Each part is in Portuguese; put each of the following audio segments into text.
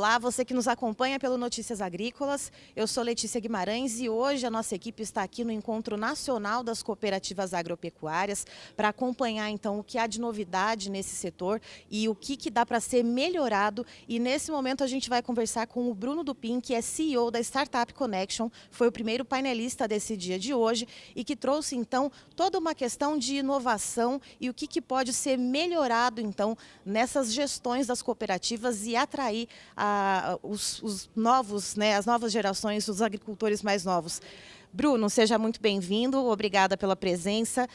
Olá, você que nos acompanha pelo Notícias Agrícolas. Eu sou Letícia Guimarães e hoje a nossa equipe está aqui no Encontro Nacional das Cooperativas Agropecuárias para acompanhar então o que há de novidade nesse setor e o que dá para ser melhorado. E nesse momento a gente vai conversar com o Bruno Dupin, que é CEO da Startup Connection, foi o primeiro painelista desse dia de hoje e que trouxe então toda uma questão de inovação e o que pode ser melhorado então nessas gestões das cooperativas e atrair os novos, as novas gerações, os agricultores mais novos. Bruno, seja muito bem-vindo, obrigada pela presença.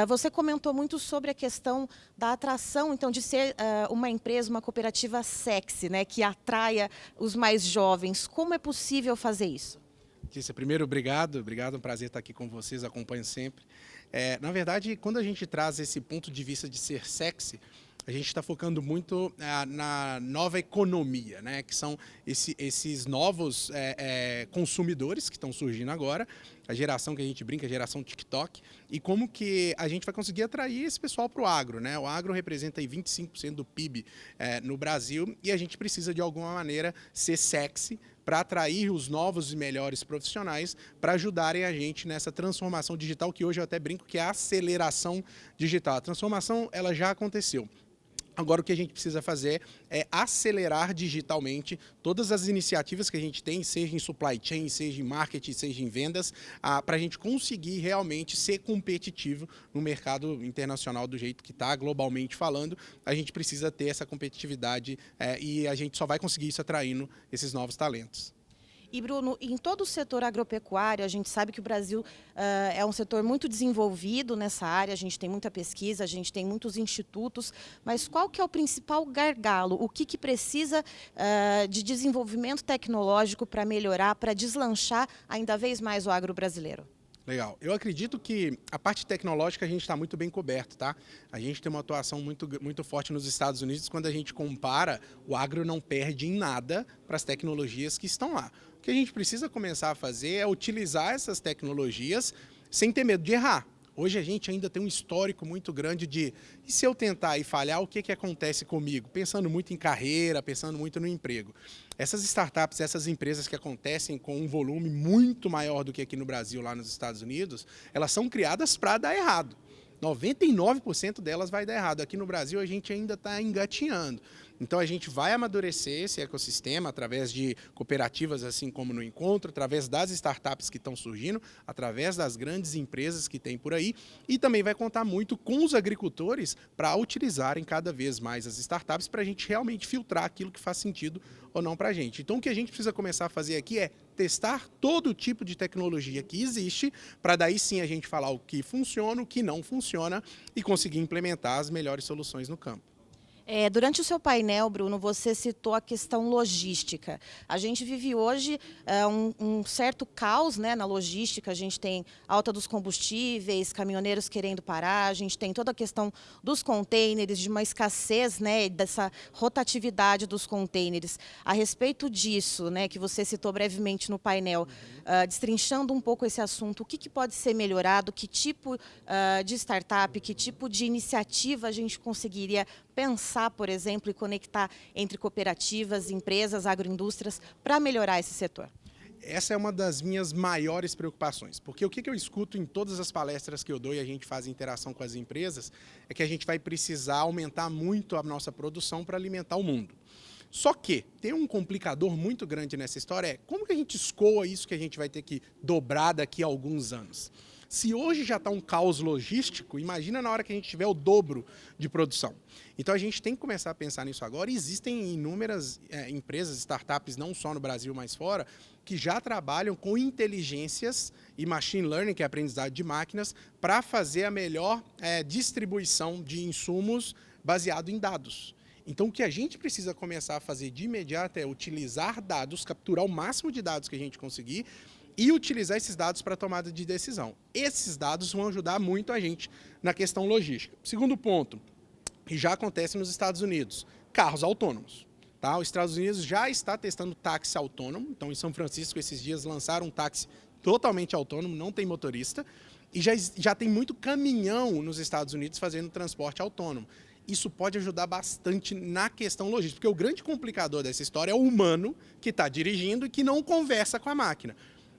Você comentou muito sobre a questão da atração, então, de ser uma empresa, uma cooperativa sexy, que atraia os mais jovens. Como é possível fazer isso? Letícia, primeiro, obrigado, é um prazer estar aqui com vocês, acompanho sempre. Na verdade, quando a gente traz esse ponto de vista de ser sexy, a gente está focando muito na nova economia, que são esses novos consumidores que estão surgindo agora, a geração que a gente brinca, a geração TikTok, e como que a gente vai conseguir atrair esse pessoal para o agro. O agro representa aí 25% do PIB no Brasil e a gente precisa, de alguma maneira, ser sexy para atrair os novos e melhores profissionais para ajudarem a gente nessa transformação digital, que hoje eu até brinco que é a aceleração digital. A transformação ela já aconteceu. Agora o que a gente precisa fazer é acelerar digitalmente todas as iniciativas que a gente tem, seja em supply chain, seja em marketing, seja em vendas, para a gente conseguir realmente ser competitivo no mercado internacional do jeito que está, globalmente falando. A gente precisa ter essa competitividade e a gente só vai conseguir isso atraindo esses novos talentos. E, Bruno, em todo o setor agropecuário, a gente sabe que o Brasil é um setor muito desenvolvido nessa área, a gente tem muita pesquisa, a gente tem muitos institutos, mas qual que é o principal gargalo? O que precisa de desenvolvimento tecnológico para melhorar, para deslanchar ainda vez mais o agro brasileiro? Legal. Eu acredito que a parte tecnológica a gente está muito bem coberto, tá? A gente tem uma atuação muito forte nos Estados Unidos. Quando a gente compara, o agro não perde em nada para as tecnologias que estão lá. O que a gente precisa começar a fazer é utilizar essas tecnologias sem ter medo de errar. Hoje a gente ainda tem um histórico muito grande de, e se eu tentar e falhar, o que acontece comigo? Pensando muito em carreira, pensando muito no emprego. Essas startups, essas empresas que acontecem com um volume muito maior do que aqui no Brasil, lá nos Estados Unidos, elas são criadas para dar errado. 99% delas vai dar errado. Aqui no Brasil a gente ainda está engatinhando. Então a gente vai amadurecer esse ecossistema através de cooperativas, assim como no Encontro, através das startups que estão surgindo, através das grandes empresas que tem por aí, e também vai contar muito com os agricultores para utilizarem cada vez mais as startups para a gente realmente filtrar aquilo que faz sentido ou não para a gente. Então o que a gente precisa começar a fazer aqui é testar todo tipo de tecnologia que existe, para daí sim a gente falar o que funciona, o que não funciona e conseguir implementar as melhores soluções no campo. Durante o seu painel, Bruno, você citou a questão logística. A gente vive hoje um certo caos na logística, a gente tem alta dos combustíveis, caminhoneiros querendo parar, a gente tem toda a questão dos containers, de uma escassez, dessa rotatividade dos containers. A respeito disso, que você citou brevemente no painel, destrinchando um pouco esse assunto, o que pode ser melhorado, que tipo de startup, que tipo de iniciativa a gente conseguiria pensar, por exemplo, e conectar entre cooperativas, empresas, agroindústrias, para melhorar esse setor? Essa é uma das minhas maiores preocupações, porque o que eu escuto em todas as palestras que eu dou e a gente faz interação com as empresas, é que a gente vai precisar aumentar muito a nossa produção para alimentar o mundo. Só que tem um complicador muito grande nessa história, como que a gente escoa isso que a gente vai ter que dobrar daqui a alguns anos? Se hoje já está um caos logístico, imagina na hora que a gente tiver o dobro de produção. Então a gente tem que começar a pensar nisso agora. Existem inúmeras empresas, startups, não só no Brasil, mas fora, que já trabalham com inteligências e machine learning, que é aprendizado de máquinas, para fazer a melhor distribuição de insumos baseado em dados. Então, o que a gente precisa começar a fazer de imediato é utilizar dados, capturar o máximo de dados que a gente conseguir e utilizar esses dados para tomada de decisão. Esses dados vão ajudar muito a gente na questão logística. Segundo ponto, que já acontece nos Estados Unidos, carros autônomos. Tá? Os Estados Unidos já está testando táxi autônomo, então em São Francisco esses dias lançaram um táxi totalmente autônomo, não tem motorista, e já tem muito caminhão nos Estados Unidos fazendo transporte autônomo. isso pode ajudar bastante na questão logística, porque o grande complicador dessa história é o humano que está dirigindo e que não conversa com a máquina.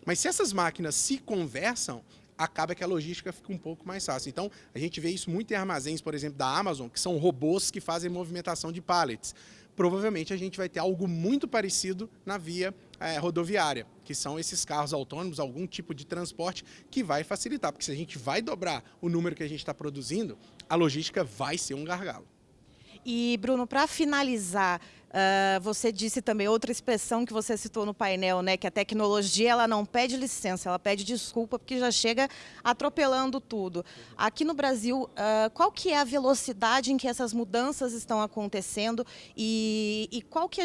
Mas se essas máquinas se conversam, acaba que a logística fica um pouco mais fácil. Então, a gente vê isso muito em armazéns, por exemplo, da Amazon, que são robôs que fazem movimentação de pallets. Provavelmente a gente vai ter algo muito parecido na via rodoviária, que são esses carros autônomos, algum tipo de transporte que vai facilitar, porque se a gente vai dobrar o número que a gente está produzindo, a logística vai ser um gargalo. E, Bruno, para finalizar, você disse também outra expressão que você citou no painel, né, que a tecnologia ela não pede licença, ela pede desculpa porque já chega atropelando tudo. Aqui no Brasil, qual que é a velocidade em que essas mudanças estão acontecendo e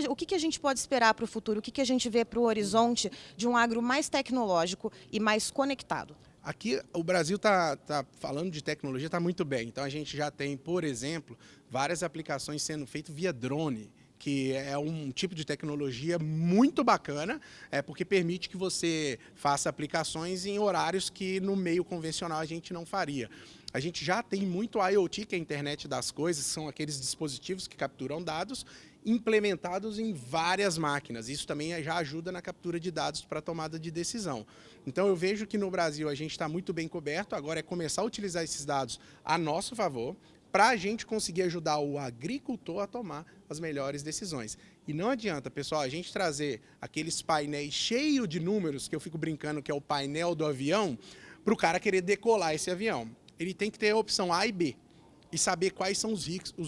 o que a gente pode esperar para o futuro? O que a gente vê para o horizonte de um agro mais tecnológico e mais conectado? Aqui o Brasil está falando de tecnologia, está muito bem. Então a gente já tem, por exemplo, várias aplicações sendo feitas via drone, que é um tipo de tecnologia muito bacana, porque permite que você faça aplicações em horários que no meio convencional a gente não faria. A gente já tem muito IoT, que é a internet das coisas, são aqueles dispositivos que capturam dados, implementados em várias máquinas. Isso também já ajuda na captura de dados para tomada de decisão. Então eu vejo que no Brasil a gente está muito bem coberto, agora é começar a utilizar esses dados a nosso favor, para a gente conseguir ajudar o agricultor a tomar as melhores decisões. E não adianta, pessoal, a gente trazer aqueles painéis cheios de números, que eu fico brincando que é o painel do avião, para o cara querer decolar esse avião. Ele tem que ter a opção A e B e saber quais são os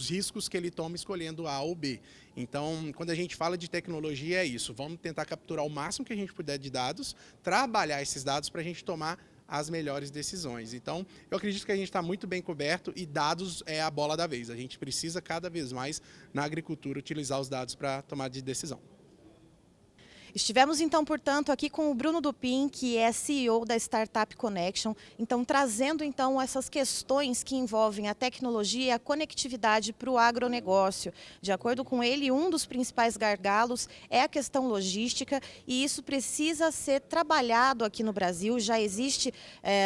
riscos que ele toma escolhendo A ou B. Então, quando a gente fala de tecnologia, é isso. Vamos tentar capturar o máximo que a gente puder de dados, trabalhar esses dados para a gente tomar as melhores decisões. Então, eu acredito que a gente está muito bem coberto e dados é a bola da vez. A gente precisa cada vez mais, na agricultura, utilizar os dados para tomar de decisão. Estivemos, então, portanto, aqui com o Bruno Dupin, que é CEO da Startup Connection, então trazendo então essas questões que envolvem a tecnologia e a conectividade para o agronegócio. De acordo com ele, um dos principais gargalos é a questão logística e isso precisa ser trabalhado aqui no Brasil. Já existe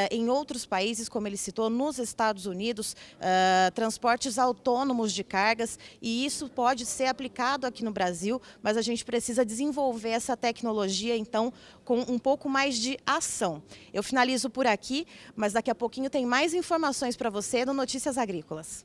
em outros países, como ele citou, nos Estados Unidos, transportes autônomos de cargas e isso pode ser aplicado aqui no Brasil, mas a gente precisa desenvolver essa tecnologia, então, com um pouco mais de ação. Eu finalizo por aqui, mas daqui a pouquinho tem mais informações para você no Notícias Agrícolas.